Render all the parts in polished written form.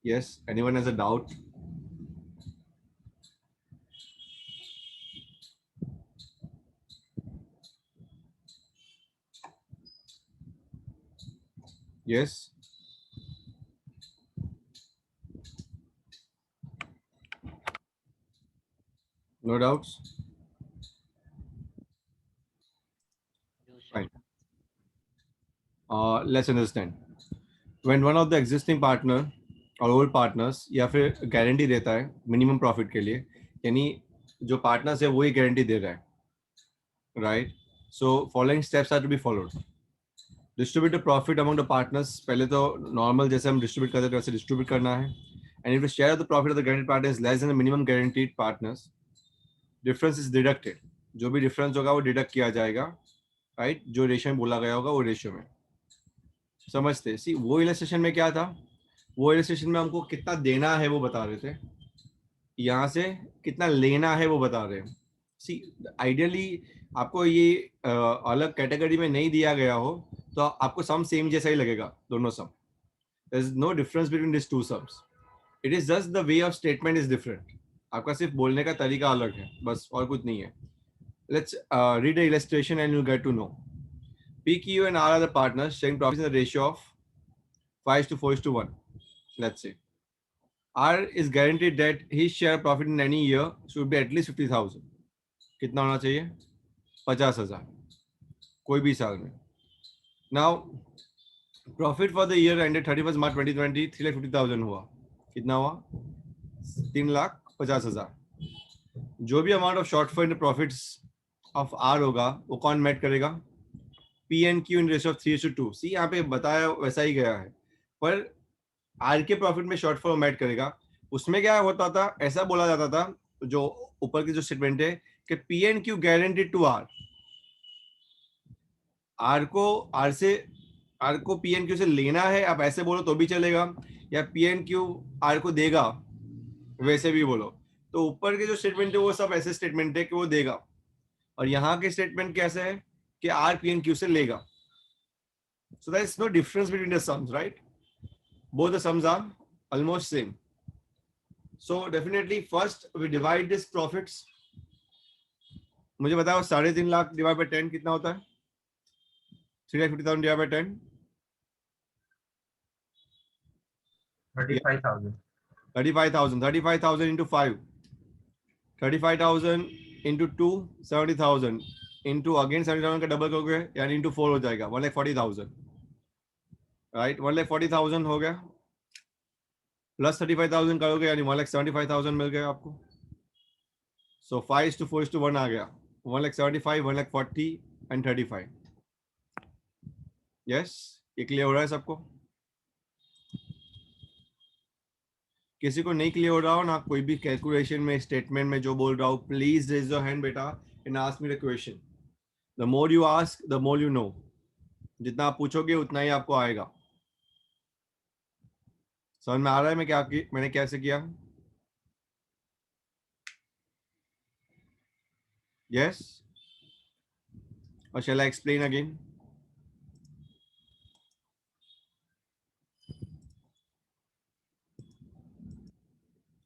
Yes. Anyone has a doubt? Yes. No doubts? Fine. Let's understand. When one of the existing partner और old partners या फिर guarantee देता है minimum profit के लिए, यानी जो पार्टनर्स है वही गारंटी दे रहा है, right? So following steps are to be followed. Distribute the profit among the partners. पहले तो नॉर्मल जैसे हम डिस्ट्रीब्यूट करते थे वैसे डिस्ट्रीब्यूट करना है. And if the share of the profit of the guaranteed partner is less than the minimum guaranteed partners, difference is deducted. जो भी डिफरेंस होगा वो डिडक्ट किया जाएगा, राइट? जो रेशियो में बोला गया होगा वो रेशियो में. समझते? सी वो इलस्ट्रेशन में क्या था, वो इलस्ट्रेशन में हमको कितना देना है वो बता रहे थे, यहाँ से कितना लेना है वो बता रहे हैं. सी आइडियली आपको ये अलग कैटेगरी में नहीं दिया गया हो तो आपको सम सेम जैसा ही लगेगा, दोनों sum. There is no difference between this two sums. It is just the way of statement is different. आपका सिर्फ बोलने का तरीका अलग है, बस और कुछ नहीं है. Let's read the illustration and you get to know. PQ and R are the partners sharing profits in the ratio of 5:4:1. Let's say R is guaranteed that his share profit in any year should be at least 50,000. कितना होना चाहिए? 50,000 कोई भी साल में. Now profit for the year ended 31st March 2020 3,50,000 हुआ. कितना हुआ? 3,50,000. जो भी amount of shortfall profits of R होगा वो कौन मैट करेगा? PNQ in ratio of 3:2. See यहाँ पे बताया वैसा ही गया है, पर आर के प्रॉफिट में शॉर्टफॉल मैट करेगा. उसमें क्या होता था, ऐसा बोला जाता था, जो ऊपर की जो स्टेटमेंट है कि PNQ guaranteed to R. R को PNQ से लेना है, आप ऐसे बोलो तो भी चलेगा, या PNQ आर को देगा वैसे भी बोलो. तो ऊपर के जो स्टेटमेंट है वो सब ऐसे स्टेटमेंट है कि वो देगा, और यहाँ के स्टेटमेंट कैसे है कि आर PNQ से लेगा. So there is no difference between the sums, right? Both the sums are almost same. So definitely first we divide this profits. मुझे बताओ 3.5 लाख डिवाइड बाय 10 कितना होता है? 3,50,000 divide by 10 35,000. 35,000. 35,000 into 5. 35,000 into 2 70,000 into again 70,000 का double करोगे यानी into 4 हो जाएगा 1,40,000. राइट, 1,40,000 हो गया, प्लस 35,000 करोगे यानी 1,75,000 मिल गया आपको. सो 5:4:1 आ गया. 1,75,000, 1,40,000 एंड 35. यस, ये क्लियर हो रहा है सबको? किसी को नहीं क्लियर हो रहा हो ना, कोई भी कैलकुलेशन में स्टेटमेंट में जो बोल रहा हूँ, प्लीज रेज योर हैंड बेटा and ask me the question. The more you ask the more you know. जितना आप पूछोगे उतना ही आपको आएगा. समझ में आ रहा है मैंने कैसे किया? यस, और शैल आई एक्सप्लेन अगेन?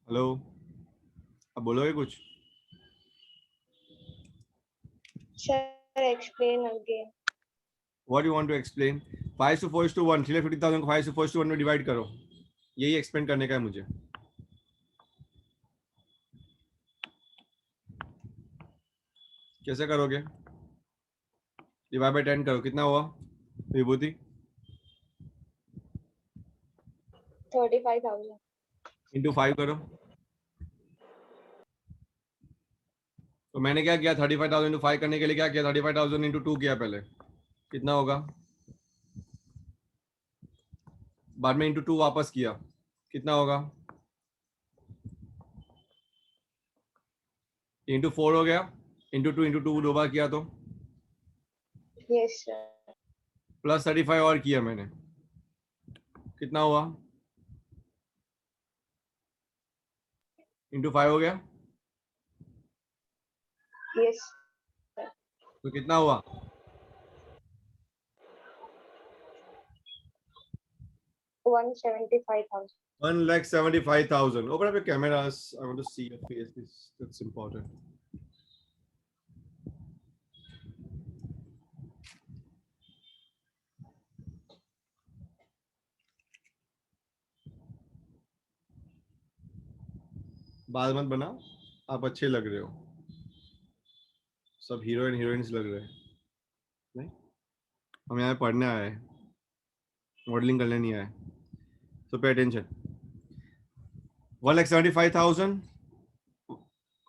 हेलो, अब बोलोगे कुछ? Sir, explain again. What do you want to explain? 5:4:1. 3,50,000 को 5:4:1 में डिवाइड करो. यही एक्सप्लेन करने का है मुझे. कैसे करोगे? डिवाइड बाय 10 करो, कितना हुआ विभूति? 35,000. इंटू 5 करो. तो मैंने क्या किया? 35,000 इंटू 5 करने के लिए क्या किया? 35,000 इंटू 2 किया पहले. कितना होगा? बाद में इंटू 2 वापस किया. कितना होगा? इंटू 4 हो गया. इंटू 2 दो बार किया तो Yes, sir. प्लस 35 और किया मैंने. कितना हुआ? इंटू 5 हो गया. Yes. तो कितना हुआ? 175,000. 1,75,000. Open up your cameras. I want to see your face. That's important. बाल मत बनाओ, आप अच्छे लग रहे हो. सब हीरोइंस लग रहे हैं. नहीं, हम यहाँ पढ़ने आए हैं, मॉडलिंग करने नहीं आए. So pay attention. 1,75,000.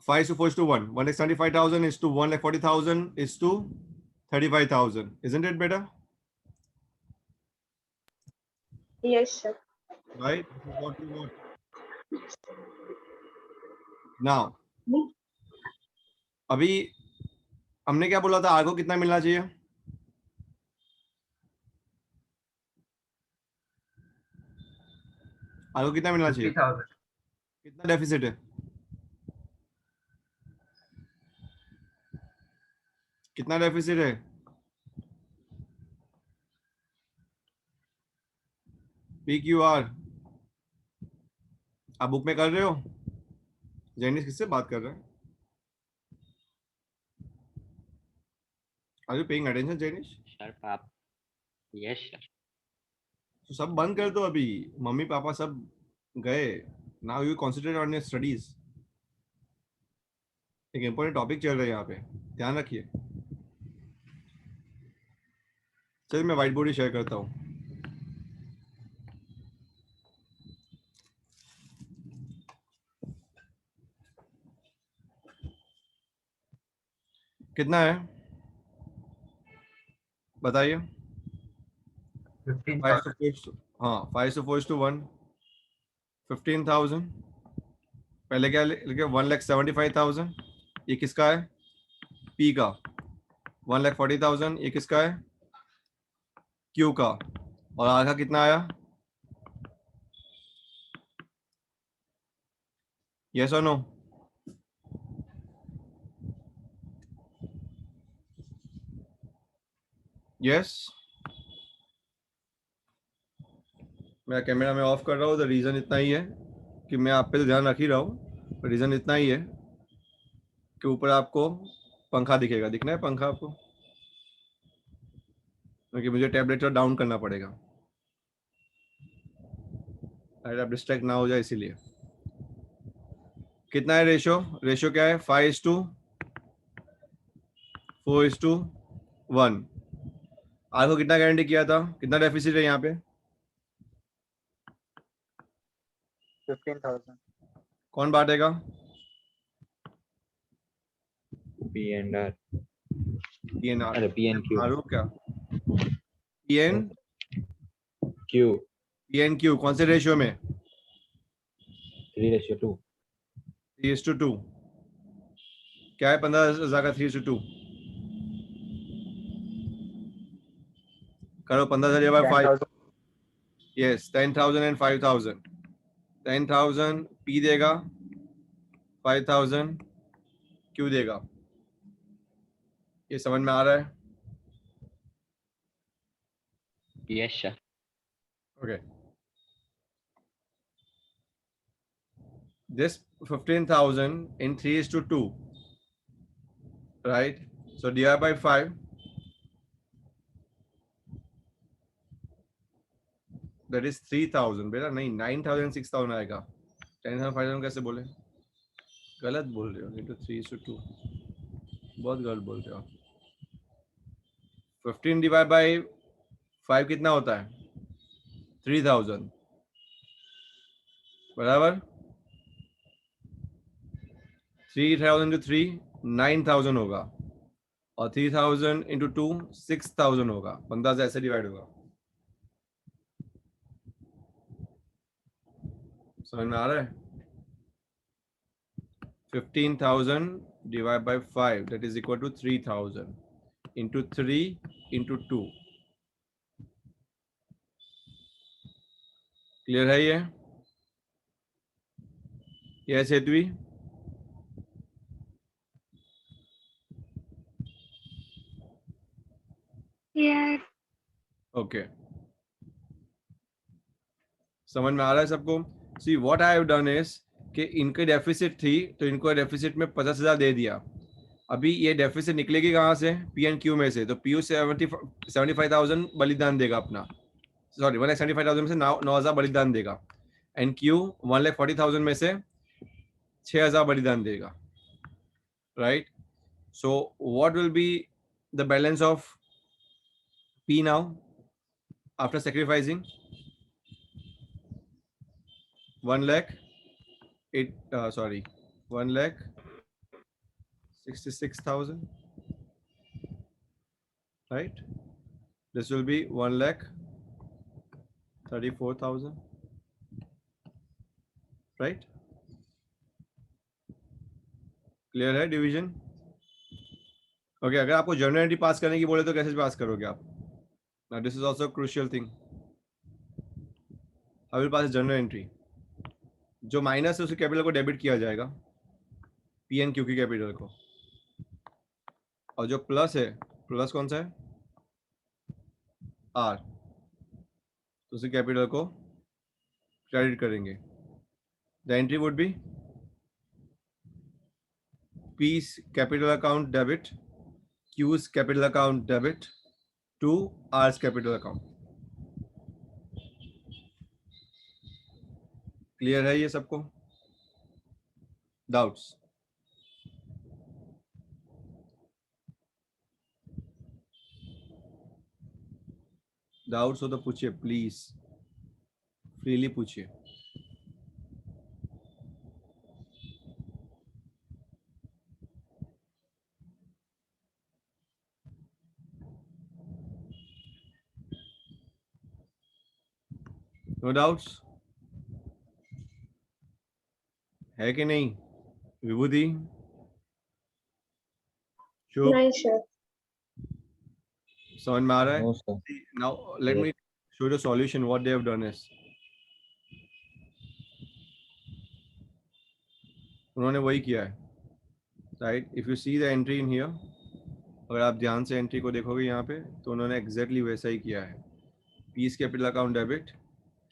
5 to 4 is to 1. 1,75,000 is to 1,40,000 is to 35,000. Isn't it better? Yes, sir. Right? This is what we want. Now, अभी हमने क्या बोला था, आगो कितना मिलना चाहिए? आगो कितना मिलना चाहिए? 50,000. कितना डेफिसिट है? कितना डेफिसिट है? PQR आप बुक में कर रहे हो? जैनिस किससे बात कर रहे हैं? Are you paying attention, Janish? Sir आप यस सर तो सब बंद कर दो अभी. मम्मी पापा सब गए. Now you concentrate on your studies. एक इंपॉर्टेंट टॉपिक चल रहा है यहाँ पे, ध्यान रखिए. चलिए मैं व्हाइट बोर्ड ही शेयर करता हूँ. कितना है बताइए? 15,000. हाँ, 5 to 4 is to 1. 15,000. पहले क्या लिखे? 1,75,000. ये किसका है? P का. 1,40,000. ये किसका है? Q का. और आधा कितना आया? Yes or no? Yes. मैं कैमरा में ऑफ कर रहा हूँ. तो रीजन इतना ही है कि मैं आप पे तो ध्यान रख ही रहा हूँ. रीजन इतना ही है कि ऊपर आपको पंखा दिखेगा. दिखना है पंखा आपको? क्योंकि मुझे टेम्परेचर डाउन करना पड़ेगा, अगर आप डिस्ट्रैक्ट ना हो जाए इसीलिए. कितना है रेशियो? रेशियो क्या है? 5:4:1. आज को कितना गारंटी किया था? कितना डेफिसिट है यहाँ पे? 15,000. कौन बांटेगा? PNR PNR. अरे PNQ आरोप क्या? Q PNQ कौन से रेशियो में? 3:2 3:2. क्या है 15,000 का 3:2? करो 15,000 by 5. 10,000. Yes, 10,000 and 5,000. 10,000 P देगा, 5,000 Q देगा. ये समझ में आ रहा है? Yes sir Okay. This 15,000 in 3:2, right? So divide by 5. That is 3,000. बेटा नहीं, 9,000 6,000 आएगा. 10,000 5,000 कैसे बोले? गलत बोल रहे हो. Into 3:2 बहुत गलत बोल रहे हो. 15 डिवाइड बाय 5 कितना होता है? 3,000. बराबर. 3,000 into 3 9,000 होगा, और 3,000 into 2 6,000 होगा. 15 ऐसे डिवाइड होगा. समझ में आ रहा है? 15,000 divided by 5, that is equal to 3,000 into 3 into 2. Clear है ये? यस हेतवी? Yes. Okay. समझ में आ रहा है सबको? See what I have done is कि इनके डेफिसिट थी तो इनको डेफिसिट में 50,000 दे दिया. अभी ये डेफिसिट निकलेगी कहाँ से? पी एंड क्यू में से. तो पी 75,000 बलिदान देगा अपना, सॉरी 1,75,000 में से 9,000 बलिदान देगा. एंड क्यू 1,40,000 में से 6,000 बलिदान देगा. Right? So what will be the balance of P now after sacrificing? 1,66,000. Right? This will be 1,34,000. Right? Clear है डिवीजन? ओके, अगर आपको जर्नल एंट्री पास करने की बोले तो कैसे पास करोगे आप? Now this is also a crucial thing. I will pass journal entry. जो माइनस है उसके कैपिटल को डेबिट किया जाएगा, पी एन क्यू की कैपिटल को, और जो प्लस है, प्लस कौन सा है? आर, तो उसी कैपिटल को क्रेडिट करेंगे. The entry would be P's capital account debit, Q's capital account debit to R's capital account. Clear है ये सबको? डाउट्स? डाउट्स हो तो पूछिए प्लीज, फ्रीली पूछिए. नो डाउट्स है कि नहीं? विभूति, शुभ, नहीं सर. समझ में आ रहा है? No, sir. Now let me show you the solution. What they have done is, उन्होंने वही किया है. Right? If you see the entry in here, अगर आप ध्यान से एंट्री को देखोगे यहाँ पे, तो उन्होंने एग्जैक्टली वैसा ही किया है. P's capital account debit,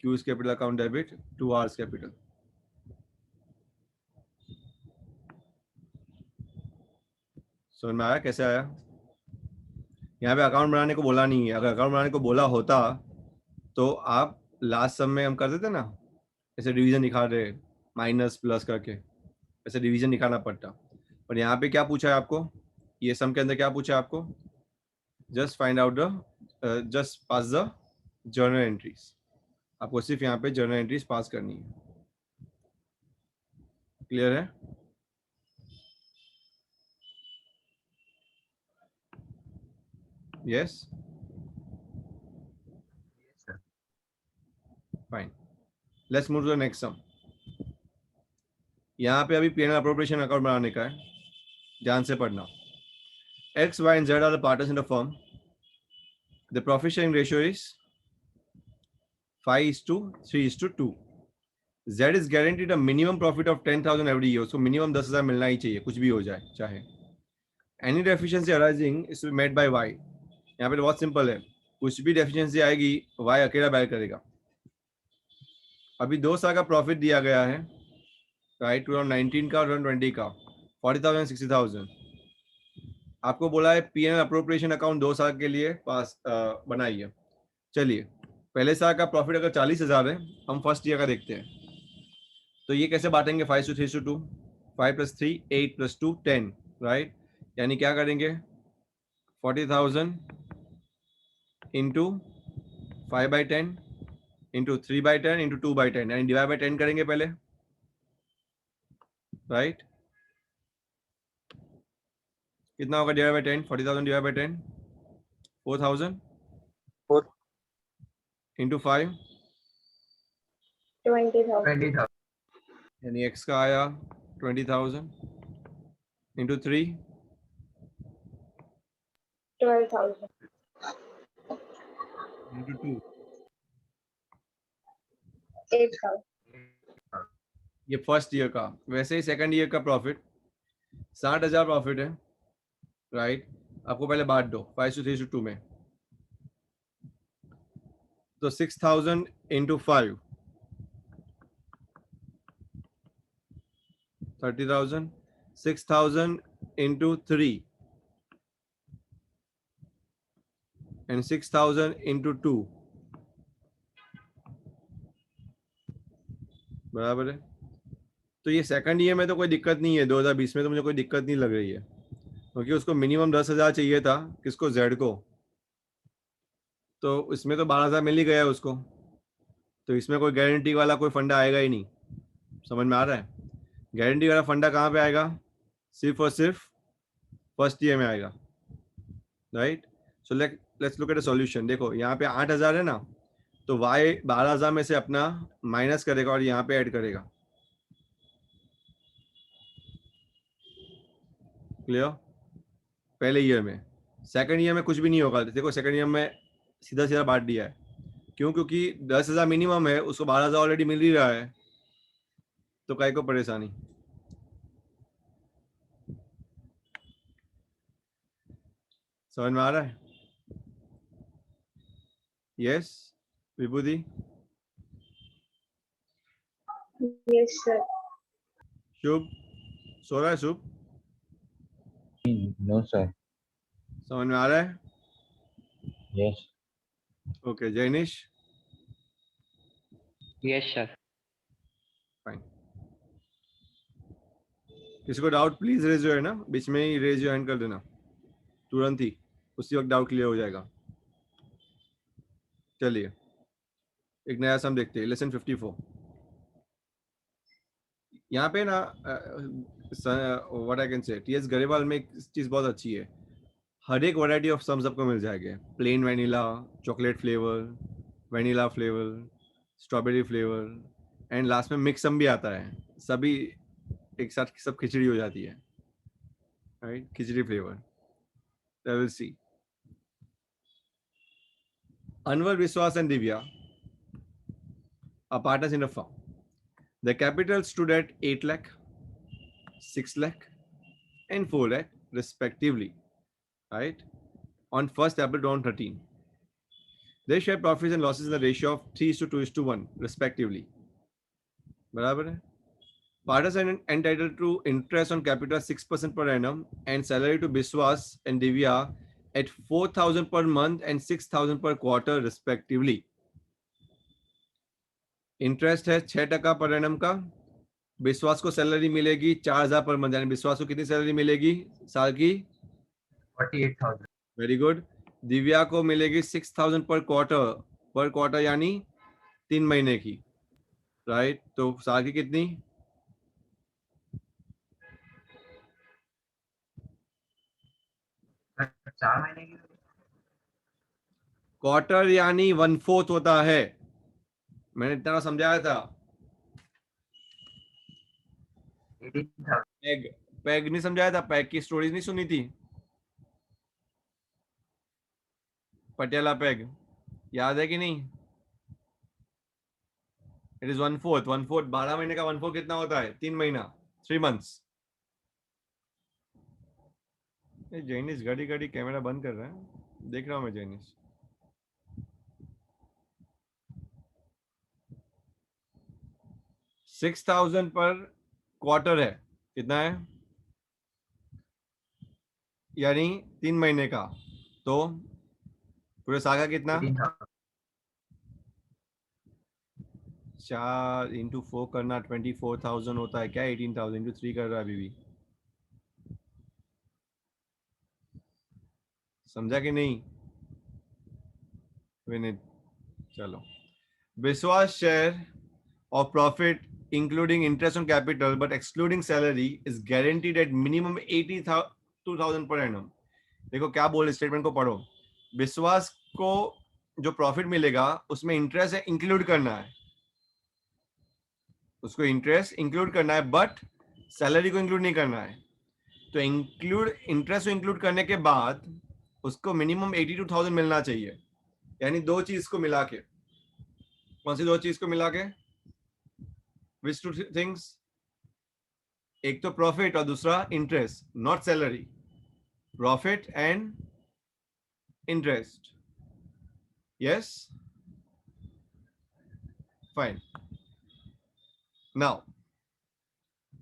Q's capital account debit to R's capital. समझ में आया कैसे आया? यहाँ पे अकाउंट बनाने को बोला नहीं है. अगर अकाउंट बनाने को बोला होता तो आप लास्ट सम में हम कर देते ना, ऐसे डिवीजन दिखा रहे माइनस प्लस करके, ऐसे डिवीजन निकालना पड़ता. पर यहाँ पे क्या पूछा है आपको? ये सम के अंदर क्या पूछा है आपको? Just find out the just pass the journal entries. आपको सिर्फ यहाँ पे जर्नल एंट्रीज पास करनी है. क्लियर है? Yes? Fine. Let's move to the next sum. यहाँ पे अभी P&L appropriation अकाउंट बनाने का है, ध्यान से पढ़ना. X, Y and Z are the partners in the firm. The profit sharing ratio is 5:3:2. Z is guaranteed a minimum profit of 10,000 every year. उसको minimum 10,000 मिलना ही चाहिए, कुछ भी हो जाए चाहे. Any deficiency arising is to be met by Y. यहाँ पे बहुत सिंपल है, कुछ भी डेफिशिएंसी आएगी Y अकेला बैर करेगा. अभी 2 साल का प्रॉफिट दिया गया है, राइट? 2019 का और 2020 का 40,000 60,000. आपको बोला है P&L अप्रोप्रिएशन अकाउंट 2 साल के लिए पास बनाइए. चलिए, पहले साल का प्रॉफिट अगर 40,000 है, हम फर्स्ट ईयर का देखते हैं. तो ये कैसे बांटेंगे? 5:3:2. 5 + 3 8 + 2 10. राइट? यानी क्या करेंगे? 40,000 इंटू 5/10 इंटू 3/10 इंटू 2/10, यानी डिवाइड बाई 10 करेंगे पहले. राइट? कितना होगा divide by 10? 40,000 divide by 10 4,000 into 5 20,000. यानी एक्स का आया 20,000 इंटू 3 12,000. इंटू 2 8,000. ये फर्स्ट ईयर का. वैसे ही सेकंड ईयर का प्रॉफिट 60,000 प्रॉफिट है. राइट? आपको पहले बांट दो 5:3:2 में. तो 6,000 इंटू 5 30,000, 6,000 into 3 and 6,000 into 2 बराबर है। तो ये सेकंड ईयर में तो कोई दिक्कत नहीं है, 2020 में तो मुझे कोई दिक्कत नहीं लग रही है, क्योंकि उसको मिनिमम 10,000 चाहिए था, किसको, जेड को, तो इसमें तो 12,000 मिल ही गया उसको, तो इसमें कोई गारंटी वाला कोई फंडा आएगा ही नहीं। समझ में आ रहा है? गारंटी वाला फंडा कहाँ पे आएगा? सिर्फ और सिर्फ फर्स्ट ईयर में आएगा, right? So let's look at a solution. देखो यहाँ पे 8,000 है ना, तो वाई 12,000 में से अपना माइनस करेगा और यहाँ पे ऐड करेगा। क्लियर? पहले ईयर में। सेकंड ईयर में कुछ भी नहीं होगा। देखो सेकंड ईयर में सीधा सीधा बांट दिया है। क्यों? क्योंकि 10,000 मिनिमम है, उसको 12,000 ऑलरेडी मिल ही रहा है, तो काय को परेशानी। समझ में आ रहा है? यस विभूति? Yes, sir. शुभ सो रहा है? शुभ No, sir. समझ में आ रहा है? Yes. Okay Jainish? Yes, sir. Fine. किसी को डाउट प्लीज रेज जो है ना, बीच में ही रेज जो हैंड कर देना, तुरंत ही, उसी वक्त डाउट क्लियर हो जाएगा। चलिए एक नया सम देखते हैं, लेसन 54। यहाँ पे ना what I can say, TS Grewal में एक चीज बहुत अच्छी है, हर एक वैरायटी ऑफ सम्स आपको मिल जाएगा। Plain vanilla, chocolate flavour, vanilla flavour, strawberry flavour and last में मिक्स सम भी आता है। सभी एक साथ सब खिचड़ी हो जाती है, right? Khichdi flavour. I will see. Anwar, Viswas and Divya are partners in a firm. The capital stood at 8 lakh, 6 lakh and 4 lakh respectively, right? On 1st April 2013. They share profits and losses in the ratio of 3:2:1 respectively. बराबर है? Partners are entitled to interest on capital 6% per annum and salary to Biswas and Divya at 4,000 per month and 6,000 per quarter respectively. Interest है 6% per annum का। विश्वास को salary मिलेगी 4,000 per month, यानी विश्वास को कितनी सैलरी मिलेगी साल की? 48,000. Very good. दिव्या को मिलेगी 6,000 पर क्वार्टर यानी 3 महीने की, राइट? तो साल की कितनी? 4 महीने की. क्वार्टर यानी 1/4 होता है। मैंने इतना समझाया था। 18,000. पैग नहीं समझाया था? पैग की स्टोरीज नहीं सुनी थी? पटियाला पैग याद है कि नहीं? इट इज 1/4 12 महीने का 1/4 कितना होता है? 3 महीना, 3 months। जैनिस घड़ी घड़ी कैमरा बंद कर रहा है, देख रहा हूं मैं जैनिस। $6,000 पर क्वार्टर है, कितना है? यानी 3 महीने का, तो पूरे साल का कितना? 18,000. 4 into 4 करना 24,000 होता है क्या? 18,000 into 3 कर रहा है अभी भी। समझा कि नहीं? विनीत चलो। विश्वास share of profit including interest on capital but excluding salary is guaranteed at minimum 82,000 per annum। देखो क्या बोल, स्टेटमेंट को पढ़ो। विश्वास को जो प्रॉफिट मिलेगा उसमें इंटरेस्ट इंक्लूड करना है, उसको इंटरेस्ट इंक्लूड करना है, बट सैलरी को इंक्लूड नहीं करना है। तो इंटरेस्ट को इंक्लूड करने के बाद उसको मिनिमम 82,000 मिलना चाहिए, यानी दो चीज को मिला के। कौन सी दो चीज को मिला के? Which two things? एक तो प्रॉफिट और दूसरा interest, not salary. Profit and interest. Yes fine. Now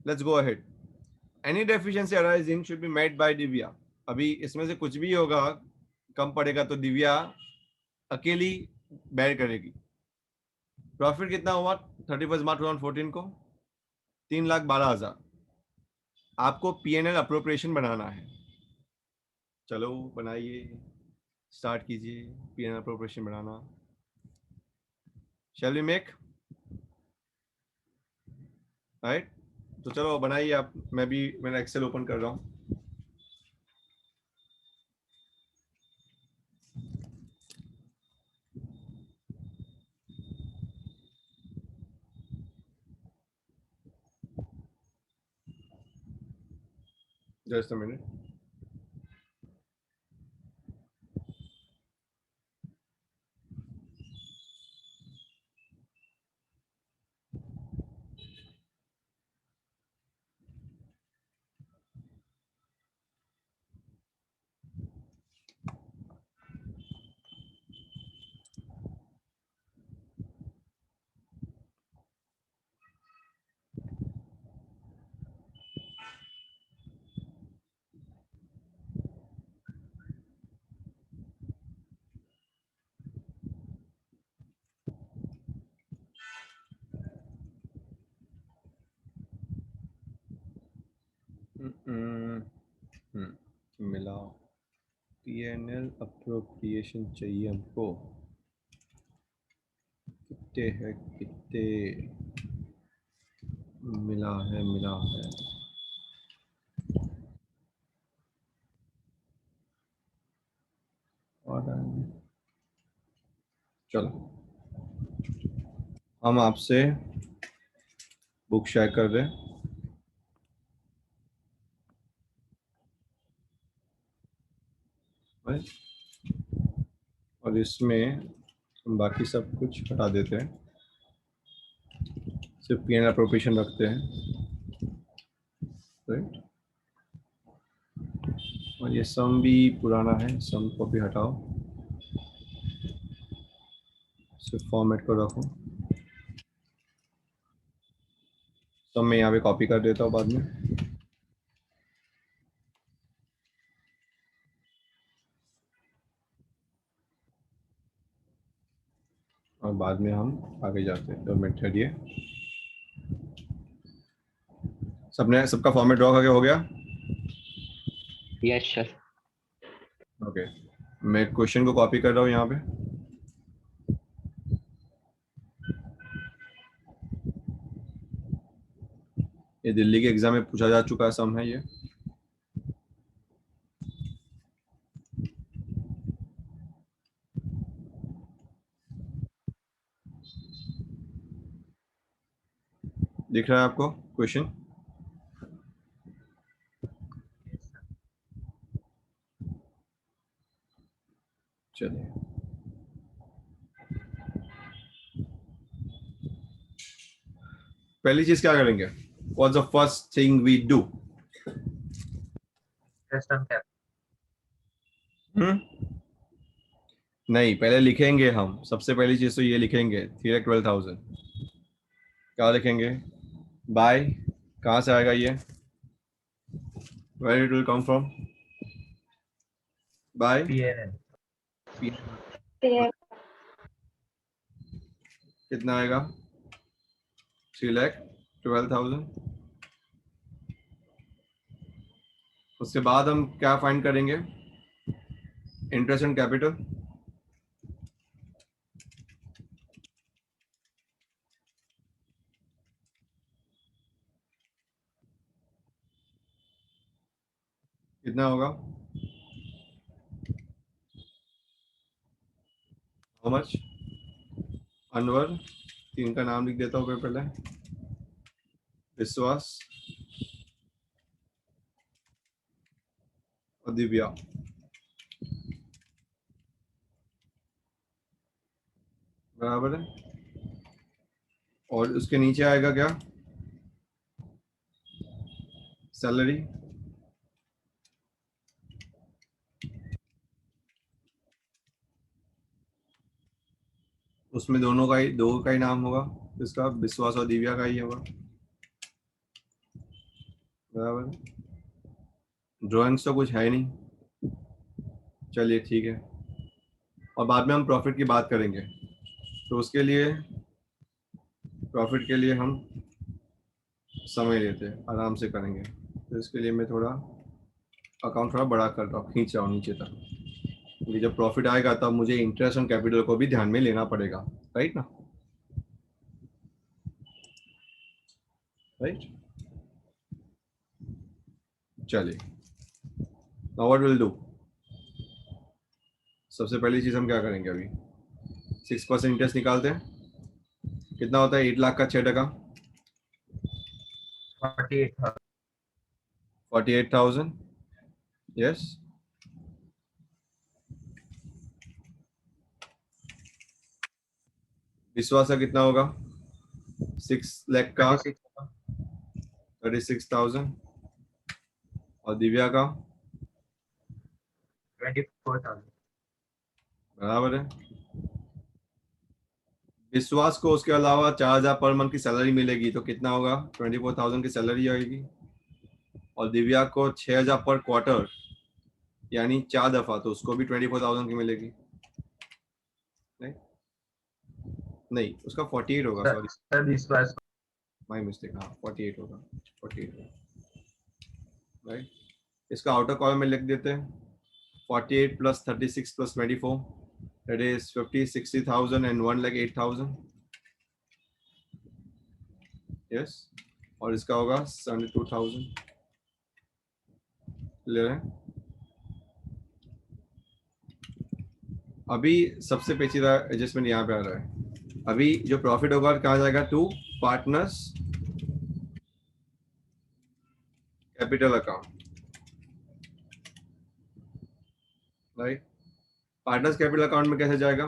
let's go ahead. Any deficiency arising should be met by Divya. अभी इसमें से कुछ भी होगा कम पड़ेगा तो दिव्या अकेली बेयर करेगी। प्रॉफिट कितना हुआ 31 मार्च 2014 को? 3,12,000। आपको पीएनएल अप्रोप्रिएशन बनाना है। चलो बनाइए, स्टार्ट कीजिए पीएनएल अप्रोप्रिएशन बनाना। Shall we make right? तो चलो बनाइए आप, मैं भी मेरा एक्सेल ओपन कर रहा हूँ। Just a minute. मिला पीएनएल अप्रोप्रिएशन चाहिए हमको। कितने है, कितने मिला है, मिला है। और चलो हम आपसे बुक शेयर कर रहे हैं। right? और इसमें हम बाकी सब कुछ हटा देते हैं, सिर्फ पीएनएल अप्रोप्रिएशन रखते हैं। राइट? और ये सम भी पुराना है, सम को भी हटाओ, सिर्फ फॉर्मेट को रखो। सम मैं यहाँ पे कॉपी कर देता हूँ बाद में। और बाद में हम आगे जाते हैं। तो मिनट ठहरिए। सबने सबका फॉर्मेट ड्रॉ करके हो गया? Yes sir. ओके, मैं क्वेश्चन को कॉपी कर रहा हूँ यहाँ पे। ये दिल्ली के एग्जाम में पूछा जा चुका सम है ये। दिख रहा है आपको क्वेश्चन? चलिए, पहली चीज क्या करेंगे? What's the first thing we do? Interest on capital. नहीं, पहले लिखेंगे हम। सबसे पहली चीज तो ये लिखेंगे 3,12,000। क्या लिखेंगे? बाय, कहाँ से आएगा ये? Where it will come from? By PNL कितना आएगा? 3,12,000। उसके बाद हम क्या फाइंड करेंगे? Interest and capital. कितना होगा? How much? अनवर, तीन का नाम लिख देता हूँ पहले। विश्वास और दिव्या। बराबर है। और उसके नीचे आएगा क्या? सैलरी। उसमें दोनों का ही, दो का ही नाम होगा। इसका विश्वास और दिव्या का ही होगा। बराबर है। ड्राइंग्स तो कुछ है नहीं, चलिए ठीक है, और बाद में हम प्रॉफिट की बात करेंगे। तो उसके लिए, प्रॉफिट के लिए हम समय लेते हैं, आराम से करेंगे। तो इसके लिए मैं थोड़ा अकाउंट थोड़ा बड़ा कर रहा हूँ, खींच रहा हूँ नीचे तक, क्योंकि जब प्रॉफिट आएगा तब मुझे इंटरेस्ट ऑन कैपिटल को भी ध्यान में लेना पड़ेगा, राइट ना, राइट। चलिए, नाउ व्हाट विल डू, सबसे पहली चीज हम क्या करेंगे, अभी 6% इंटरेस्ट निकालते हैं। कितना होता है 8 लाख का 6%? 48,000। 48,000, यस। विश्वास का कितना होगा, 6 लाख का 36,000, और दिव्या का 24,000। बराबर है। विश्वास को उसके अलावा 4,000 पर मंथ की सैलरी मिलेगी, तो कितना होगा, 24,000 की सैलरी आएगी। और दिव्या को 6,000 पर क्वार्टर, यानी 4 दफा, तो उसको भी 24,000 की मिलेगी। नहीं, नहीं, उसका 48 होगा, सॉरी, सर विश्वास माय मिस्टेक, हाँ 48 होगा, 48, राइट। इसका आउटर कॉलम में लिख देते हैं, 48 plus 36 plus 24, that is 50, 60,000 and 1,08,000, yes. और इसका होगा 72,000, ले रहे हैं। अभी सबसे पेचीदा एडजस्टमेंट यहाँ पे आ रहा है। अभी जो प्रॉफिट होगा कहाँ जाएगा, to partners capital account, right. Partners capital account में कैसे जाएगा,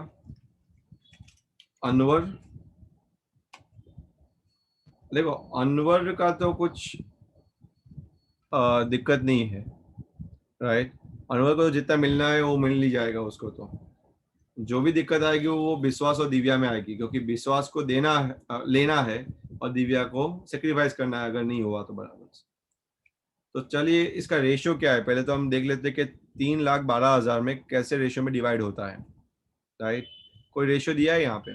अनवर, देखो अनवर का तो कुछ दिक्कत नहीं है, राइट। अनवर को जितना मिलना है वो मिल नहीं जाएगा उसको, तो जो भी दिक्कत आएगी वो विश्वास और दिव्या में आएगी, क्योंकि विश्वास को देना है, लेना है, और दिव्या को सेक्रीफाइस करना है अगर नहीं हुआ तो, बराबर से। तो चलिए, इसका रेशियो क्या है, पहले तो हम देख लेते हैं कि 3,12,000 में कैसे रेशियो में डिवाइड होता है, राइट। कोई रेशियो दिया है यहाँ पे,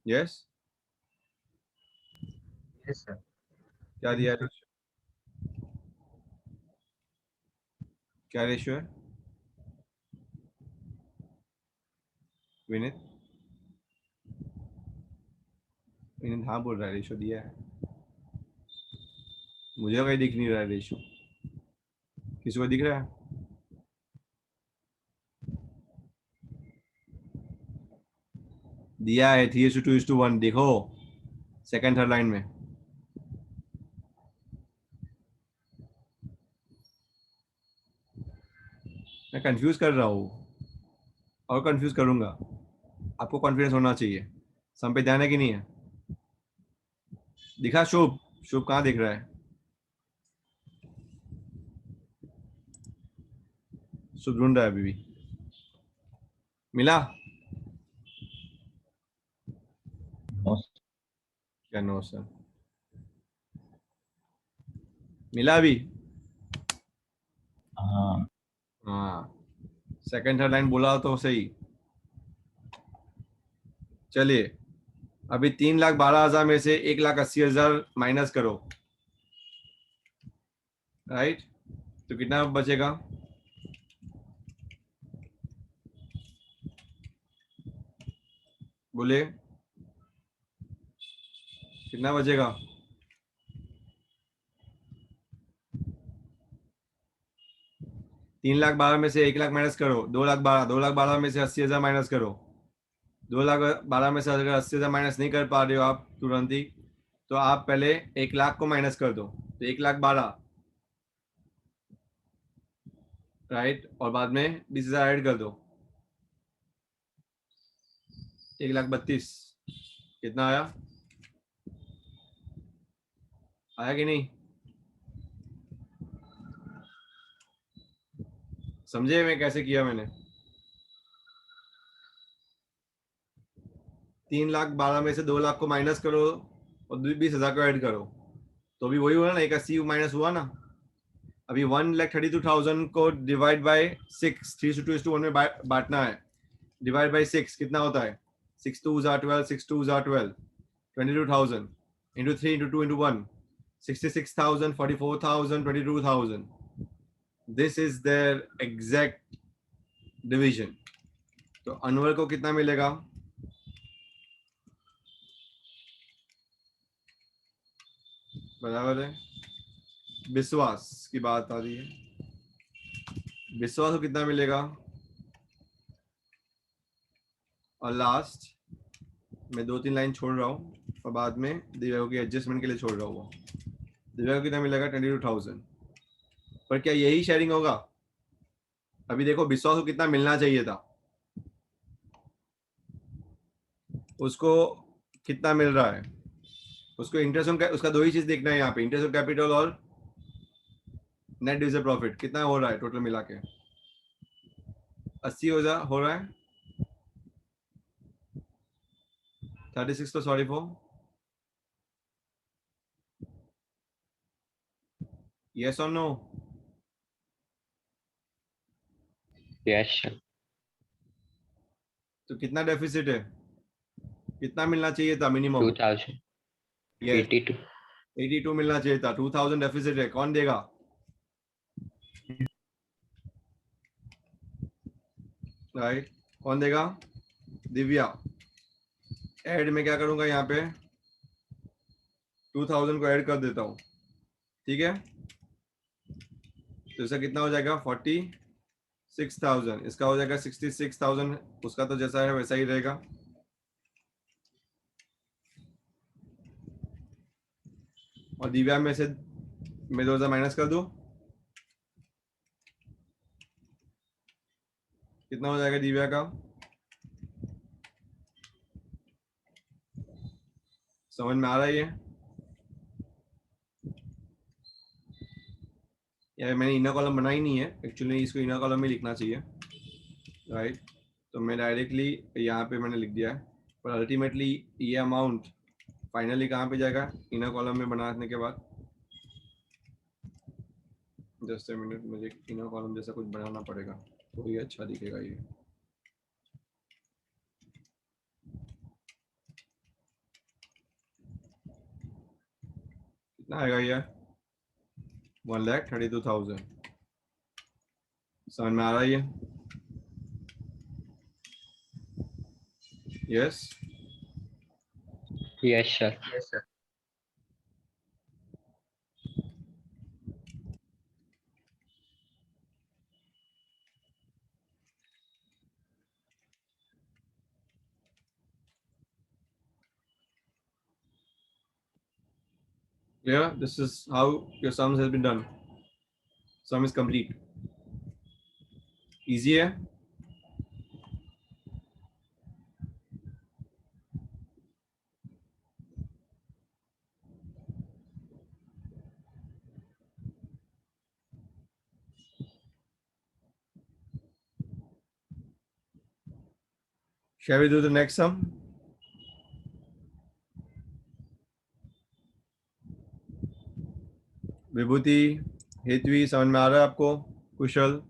यस, यस सर। क्या दिया है, क्या रेशियो है विनीत, विनीत हाँ बोल रहा है, रेशियो दिया है, मुझे कहीं दिख नहीं रहा है रेशियो, किसी को दिख रहा है, दिया है 3:2:1, देखो सेकंड थर्ड लाइन में। मैं कंफ्यूज कर रहा हूँ, और कंफ्यूज करूंगा, आपको कॉन्फिडेंस होना चाहिए, सम पे ध्यान है कि नहीं है, दिखा शुभ, शुभ कहाँ दिख रहा है, शुभ ढूंढ रहा है अभी भी, मिला नो क्या, नो सर, मिला अभी, हाँ हाँ, सेकंड थर्ड लाइन बोला तो सही। चलिए, अभी 3,12,000 में से 1,80,000 माइनस करो, राइट, तो कितना बचेगा, बोले कितना बचेगा, 3,12,000 में से 1,00,000 माइनस करो, 2,12,000, 2,12,000 में से 80,000 माइनस करो, 2,12,000 में से अगर 80,000 माइनस नहीं कर पा रहे हो आप तुरंत ही, तो आप पहले 1,00,000 को माइनस कर दो, तो 1,12,000, राइट, और बाद में 20,000 ऐड कर दो, 1,32,000, कितना आया, आया कि नहीं, समझे मैं कैसे किया मैंने, 3,12,000 में से 2,00,000 को माइनस करो और 20,000 को ऐड करो, तो अभी वही हुआ ना, एक 80 माइनस हुआ ना। अभी 1,32,000 को डिवाइड बाय 6, 3:2:1 में बांटना है। डिवाइड बाय 6 कितना होता है? 6 2s are 12, 6 2s are 12, 22,000 into 3 into 2 into 1, 66,000, 44,000, 22,000. This is their exact division. तो अनवर को कितना मिलेगा? बराबर है, विश्वास की बात आ रही है, विश्वास को कितना मिलेगा? और लास्ट मैं 2-3 लाइन छोड़ रहा हूँ और बाद में दिव्या की एडजस्टमेंट के लिए छोड़ रहा हूँ। दिव्या को कितना मिलेगा? 22,000। पर क्या यही शेयरिंग होगा? अभी देखो विश्वास को कितना मिलना चाहिए था, उसको कितना मिल रहा है? उसको इंटरेस्ट ऑन, उसका दो ही चीज देखना है यहाँ पे, इंटरेस्ट ऑन कैपिटल और नेट डिविजन प्रॉफिट कितना हो रहा है टोटल मिला के? 80 हो रहा है, 36 तो 44। यस और नो? Yes sir. तो कितना डेफिसिट है? कितना मिलना चाहिए था मिनिमम? 2000, यस, 82। 82 मिलना चाहिए था। 2000 डेफिसिट है, कौन देगा? राइट, कौन देगा? दिव्या। ऐड में क्या करूंगा यहाँ पे? 2000 को ऐड कर देता हूँ, ठीक है? तो इसका कितना हो जाएगा? 46,000। इसका हो जाएगा 66,000। उसका तो जैसा है वैसा ही रहेगा। और दिव्या में से मैं 2000 माइनस कर दूं, कितना हो जाएगा दिव्या का? समझ में आ रहा है ये? यार मैंने इनर कॉलम बना ही नहीं है एक्चुअली, इसको इनर कॉलम में लिखना चाहिए, राइट? तो मैं डायरेक्टली यहाँ पे मैंने लिख दिया है, पर अल्टीमेटली ये अमाउंट फाइनली कहाँ पे जाएगा इनर कॉलम में बनाने के बाद? जस्ट ए मिनट, मुझे इनर कॉलम जैसा कुछ बनाना पड़ेगा तो ये अच्छा दिखेगा। ये कितना आएगा ये? 1,32,000। समझ में आ रहा है ये? Yes? Yes sir. Yes, sir. Yeah, this is how your sums has been done. Sum is complete. Easy है? Shall we do the next sum? विभूति, हेतवी, समझ में आ रहा है आपको? कुशल?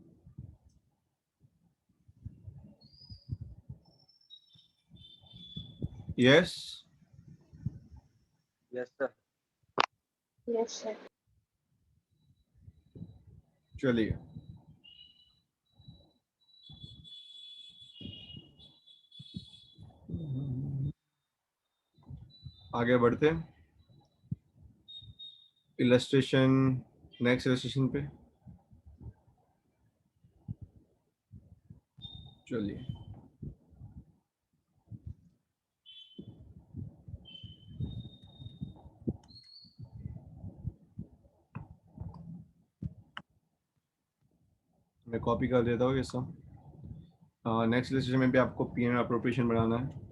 Yes? Yes, sir. Yes, sir. चलिए आगे बढ़ते हैं इलस्ट्रेशन, नेक्स्ट इलस्ट्रेशन पे। चलिए मैं कॉपी कर देता हूँ ये सब। नेक्स्ट इलस्ट्रेशन में भी आपको पीएनआर अप्रोप्रिएशन बनाना है।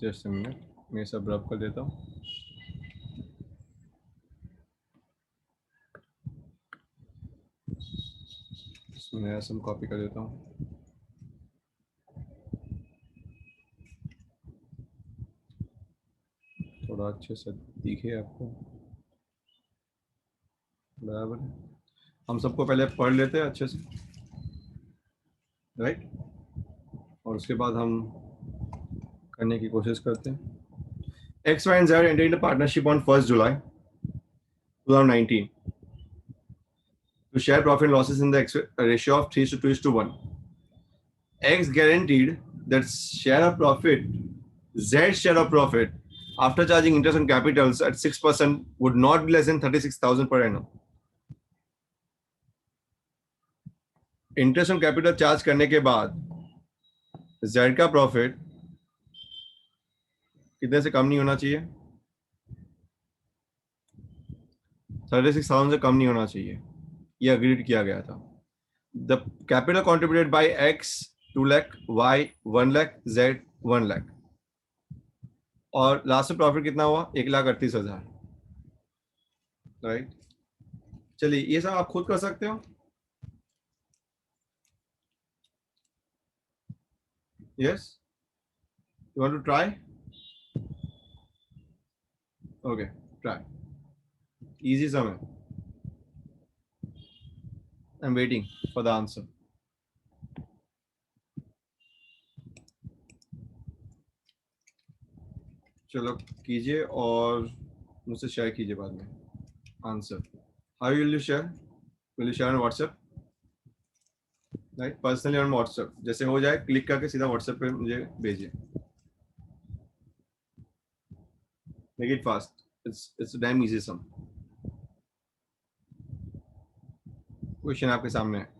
जस्ट अ मिनट, मैं सब रब कर देता हूँ. मैं सब कॉपी कर देता हूँ. थोड़ा अच्छे से दिखे आपको. बराबर है. हम सबको पहले पढ़ लेते हैं अच्छे से, राइट, और उसके बाद हम करने की कोशिश करते हैं. X, Y, and Z entered into partnership on 1st July 2019 to share profit and losses in the ratio of 3:2:1. X guaranteed that share of profit, Z's share of profit, after charging interest on capitals at 6% would not be less than 36,000 per annum. Interest on capital charge करने के बाद Z का profit कितने से कम नहीं होना चाहिए? 36,000 से कम नहीं होना चाहिए. ये अग्रीड किया गया था. The capital contributed bye X 2 lakh, Y 1 lakh, Z 1 lakh, और लास्ट में प्रॉफिट कितना हुआ? 1,38,000. राइट. चलिए, ये सब आप खुद कर सकते हो. Yes, you want to try? Okay, try. Easy sum है. I am waiting for the answer. चलो कीजिए और मुझसे शेयर कीजिए बाद में answer. How will you share? Will you share on WhatsApp? Right, personally on WhatsApp. जैसे हो जाए क्लिक करके सीधा व्हाट्सएप पे मुझे भेजिए. Make it fast. It's damn easy some. Question आपके सामने है.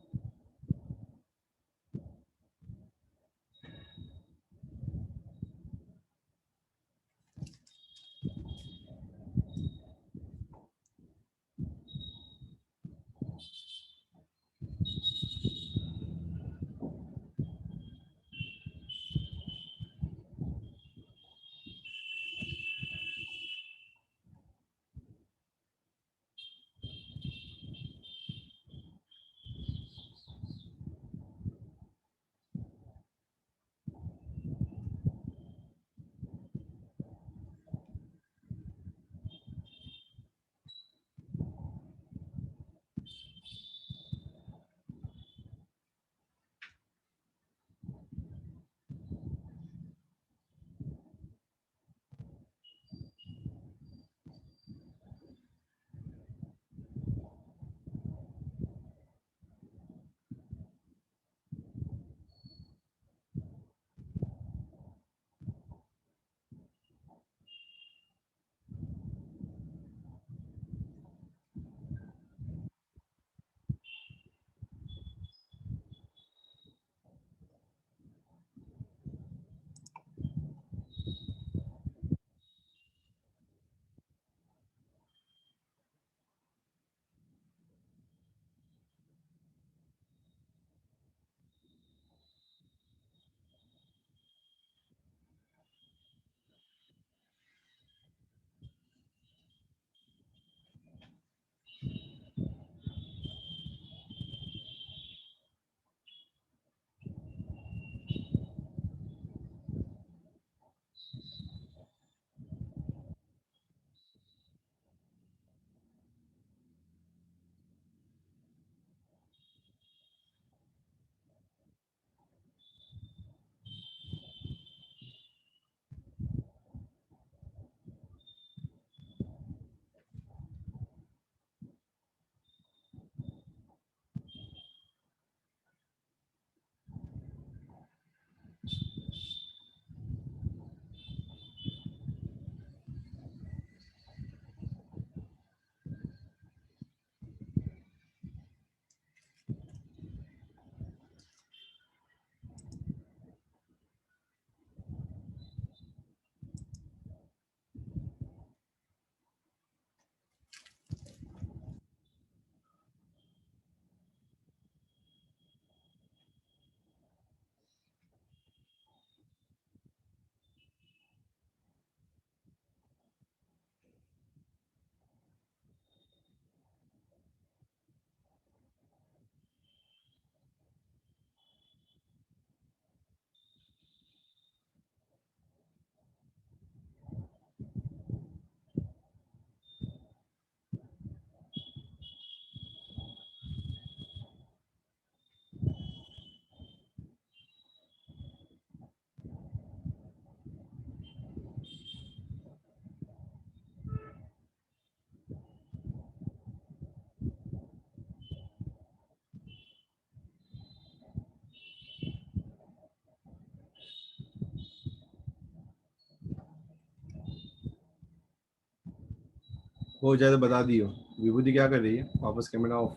हो जाए तो बता दियो। विभूति क्या कर रही है? वापस कैमरा ऑफ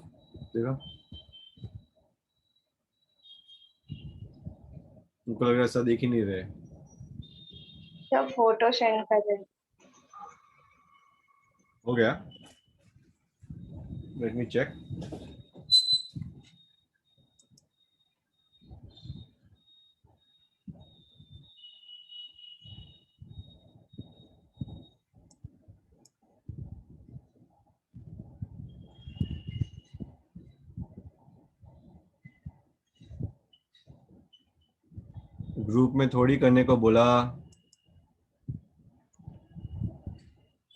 देखा, उनको लग रहा है ऐसा देख ही नहीं रहे। सब फोटो सेंड कर दे। हो गया, लेट मी चेक। ग्रुप में थोड़ी करने को बोला,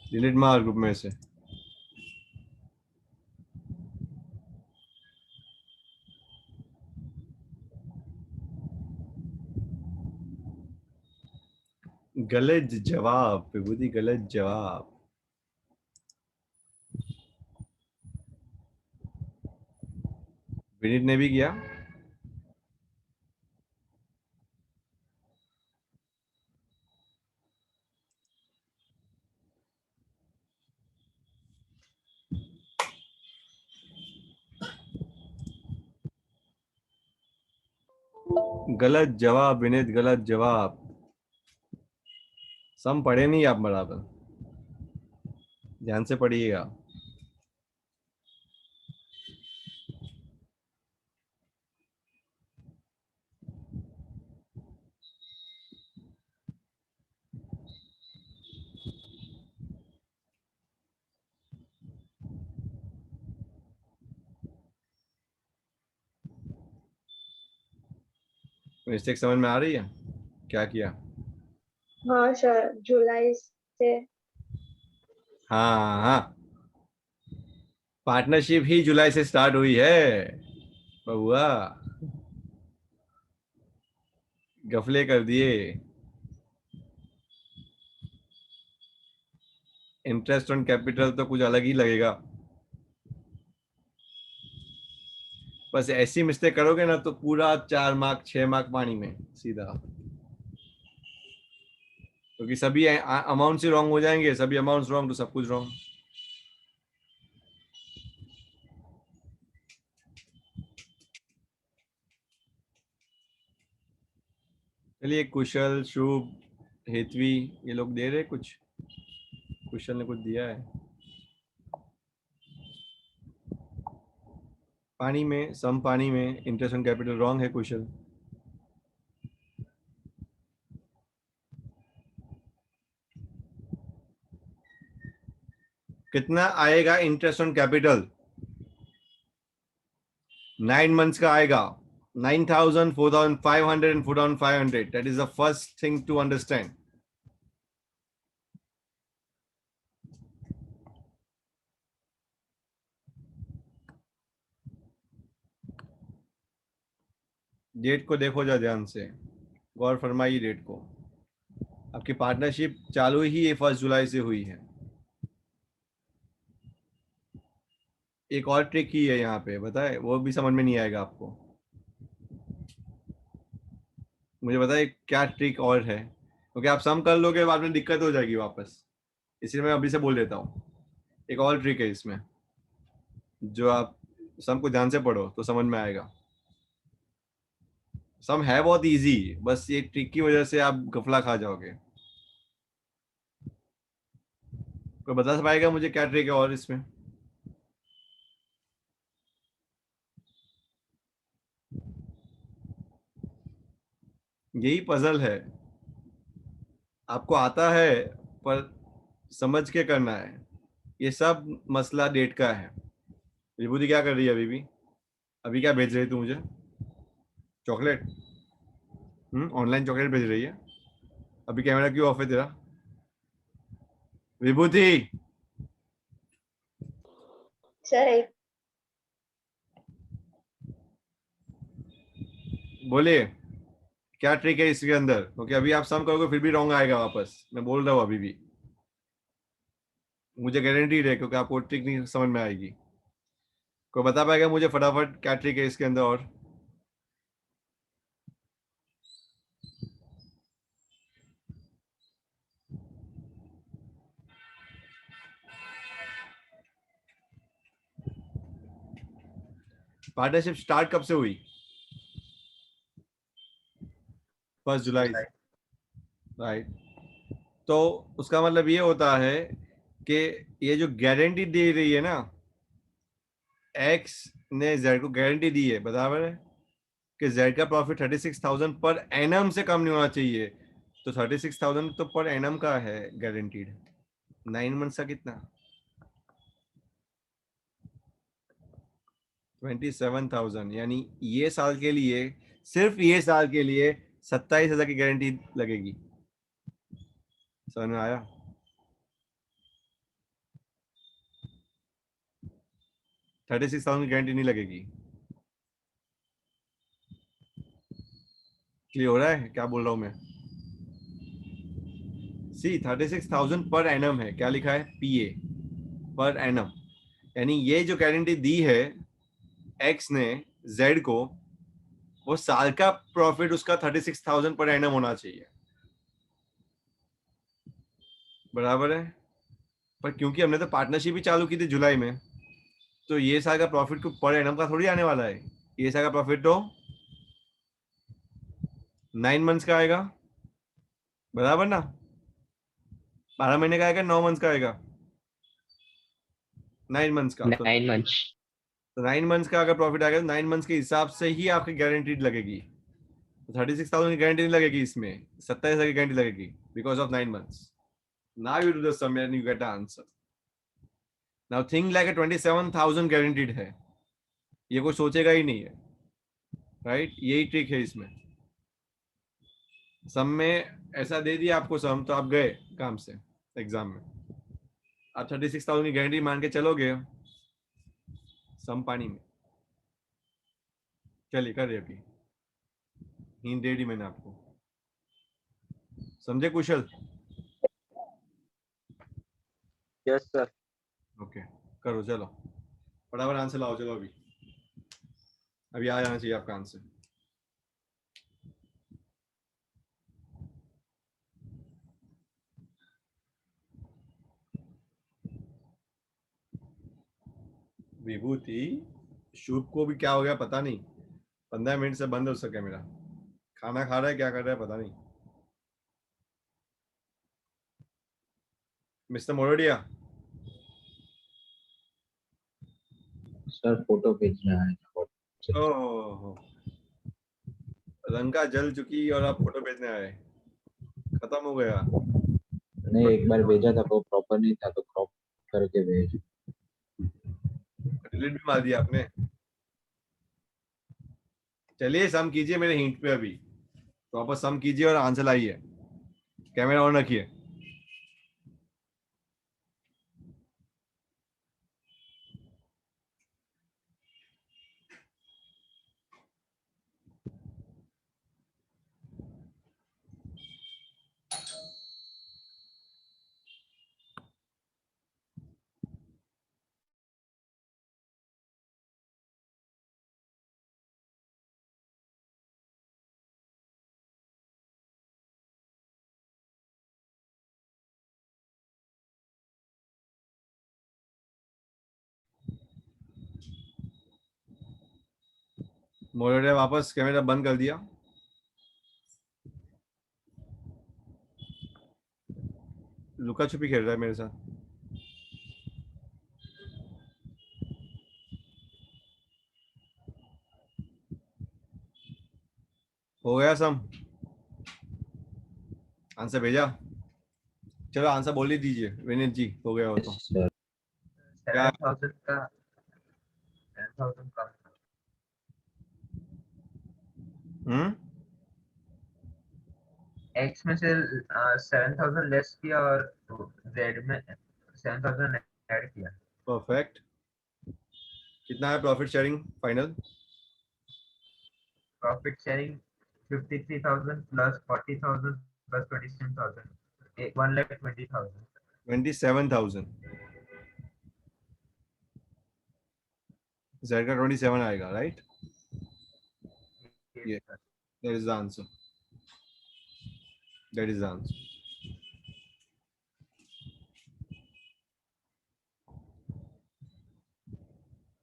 डिलीट मार ग्रुप में से। गलत जवाब विभूति, गलत जवाब। विनीत ने भी किया। गलत जवाब विनीत, गलत जवाब। सम पढ़े नहीं आप बराबर, ध्यान से पढ़िएगा। मिस्टेक समझ में आ रही है? क्या किया? हाँ सर, जुलाई से। हाँ हाँ, पार्टनरशिप ही जुलाई से स्टार्ट हुई है बहुआ, गफले कर दिए। इंटरेस्ट ऑन कैपिटल तो कुछ अलग ही लगेगा। बस ऐसी मिस्टेक करोगे ना तो पूरा 4 मार्क 6 मार्क पानी में सीधा, क्योंकि सभी अमाउंट से रॉन्ग हो जाएंगे, सभी अमाउंट्स रॉन्ग तो सब कुछ रॉन्ग। चलिए, कुशल, शुभ, हेतवी, ये लोग दे रहे कुछ? कुशल ने कुछ दिया है पानी में, सम पानी में, इंटरेस्ट ऑन कैपिटल रॉन्ग है कुशल। कितना आएगा इंटरेस्ट ऑन कैपिटल? 9 months का आएगा 9,000, 4,500 and 4,500. That is the first thing to understand. Date को देखो जा ध्यान से, गौर फरमाइए डेट को। आपकी पार्टनरशिप चालू ही 1 जुलाई से हुई है। एक और ट्रिक ही है यहाँ पे, बताए, वो भी समझ में नहीं आएगा आपको। मुझे बताए क्या ट्रिक और है, क्योंकि आप सम कर लोगे बाद में दिक्कत हो जाएगी वापस, इसलिए मैं अभी से बोल देता हूँ। एक और ट्रिक है इसमें, जो आप सम को ध्यान से पढ़ो तो समझ में आएगा। सम है बहुत इजी, बस ये ट्रिक की वजह से आप गफला खा जाओगे। कोई बता पाएगा मुझे क्या ट्रिक है और इसमें? यही पजल है, आपको आता है पर समझ के करना है। ये सब मसला डेट का है। विभूति क्या कर रही है अभी भी? अभी क्या भेज रही तू मुझे? चॉकलेट? ऑनलाइन चॉकलेट भेज रही है? अभी कैमरा क्यों ऑफ है तेरा? विभूति, सर एक बोलिए क्या ट्रिक है इसके अंदर, क्योंकि अभी आप सम करोगे फिर भी रॉन्ग आएगा वापस, मैं बोल रहा हूँ अभी भी। मुझे गारंटी है, क्योंकि आपको ट्रिक नहीं समझ में आएगी। कोई बता पाएगा मुझे फटाफट क्या ट्रिक है इसके अंदर और? पार्टनरशिप स्टार्ट कब से हुई? 1 जुलाई से, राइट। तो उसका मतलब ये होता है कि ये जो गारंटी दे रही है ना, एक्स ने जेड को गारंटी दी है, बराबर है, कि जेड का प्रॉफिट 36,000 पर एनम से कम नहीं होना चाहिए। तो 36,000 तो पर एनम का है गारंटीड। 9 मंथ्स का कितना? 27,000। यानी ये साल के लिए, सिर्फ ये साल के लिए 27,000 की गारंटी लगेगी। समझ में आया? $36,000 की गारंटी नहीं लगेगी। क्लियर हो रहा है क्या बोल रहा हूं मैं? सी 36,000 पर एनम है, क्या लिखा है? पीए पर एनम। यानी ये जो गारंटी दी है एक्स ने जेड को, वो साल का प्रॉफिट उसका 36,000 पर एनम होना चाहिए, बराबर है। पर क्योंकि हमने तो पार्टनरशिप ही चालू की थी जुलाई में, तो ये साल का प्रॉफिट को पर एनम का थोड़ी आने वाला है। ये साल का प्रॉफिट तो 9 मंथ्स का आएगा, बराबर ना? 12 महीने का आएगा, 9 मंथ्स का आएगा? 9 मंथ्स का। 9 months. तो 9 मंथ्स का अगर प्रॉफिट आएगा तो 9 मंथ्स के हिसाब से ही आपकी गारंटीड लगेगी। तो 36,000 की गारंटी नहीं लगेगी इसमें, 27,000 की गारंटी लगेगी because of 9 months. Now you do the sum and you get the answer. Now think like a 27,000 guaranteed है, ये कोई सोचेगा ही नहीं है, राइट? यही ट्रिक है इसमें। सम में ऐसा दे दिया आपको सम, तो आप गए काम से एग्जाम में। आप 36,000 की गारंटी मान के चलोगे, सम पानी में। चलिए कर रहे अभी, हिंट दे दी मैंने आपको, समझे कुशल? Yes sir. ओके करो, चलो फटाफट आंसर लाओ। चलो अभी अभी आ जाना चाहिए आपका आंसर। विभूति शुभ को भी क्या हो गया पता नहीं, 15 मिनट से बंद हो उसका कैमरा, खाना खा रहा है क्या कर रहा है पता नहीं। मिस्टर मोरडिया, सर फोटो भेजना है। ओह, लंका जल चुकी और आप फोटो भेजने आए, खत्म हो गया। नहीं, एक बार भेजा था वो प्रॉपर नहीं था तो क्रॉप करके भेज। डिलीट भी मार दिया आपने। चलिए सम कीजिए मेरे हिंट पे, अभी प्रॉपर सम कीजिए और आंसर लाइए। कैमरा ऑन रखिए। मोरडिया वापस कैमरा बंद कर दिया। लुका छुपी खेल रहा है मेरे साथ। हो गया सम, आंसर भेजा? चलो आंसर बोल ही दीजिए विनीत जी, हो गया हो तो। सर 7,000 का 10,000 का हम्म, एक्स में से 7,000 लेस किया और जेड में 7,000 ऐड किया। परफेक्ट। कितना है profit sharing final? Profit sharing 53,000 plus 40,000 plus 27,000, 1,20,000। 27,000। Z का 27 आएगा, राइट? ये that is the answer, that is the answer.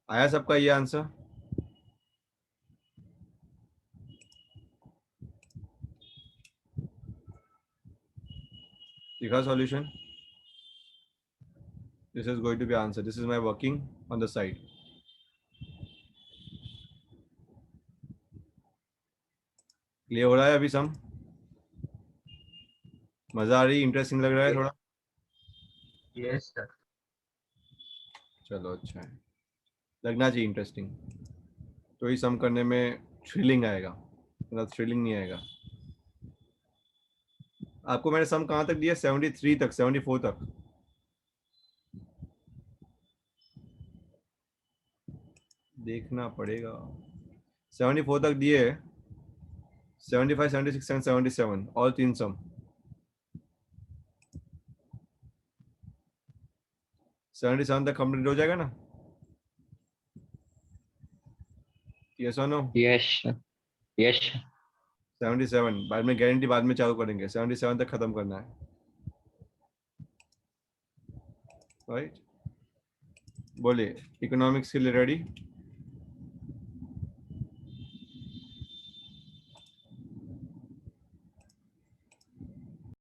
आया सबका ये आंसर? लिखा solution. This is going to be answer. This is my working on the side. Clear हो रहा है अभी सम? मजा आ रही, इंटरेस्टिंग लग रहा है थोड़ा? Yes sir. चलो अच्छा है, लगना चाहिए इंटरेस्टिंग, तो ही सम करने में थ्रिलिंग आएगा, मतलब थ्रिलिंग नहीं आएगा. आपको मैंने सम कहाँ तक दिया? 73 तक, 74 तक. देखना पड़ेगा. 74 तक दिए, 75, 76 एंड 77 और 3 सम. 77 तक कंप्लीट हो जाएगा ना? यस और नो? यस यस 77 बाद में गारंटी बाद में चालू करेंगे, 77 तक खत्म करना है. राइट, बोलिए. इकोनॉमिक्स के लिए रेडी?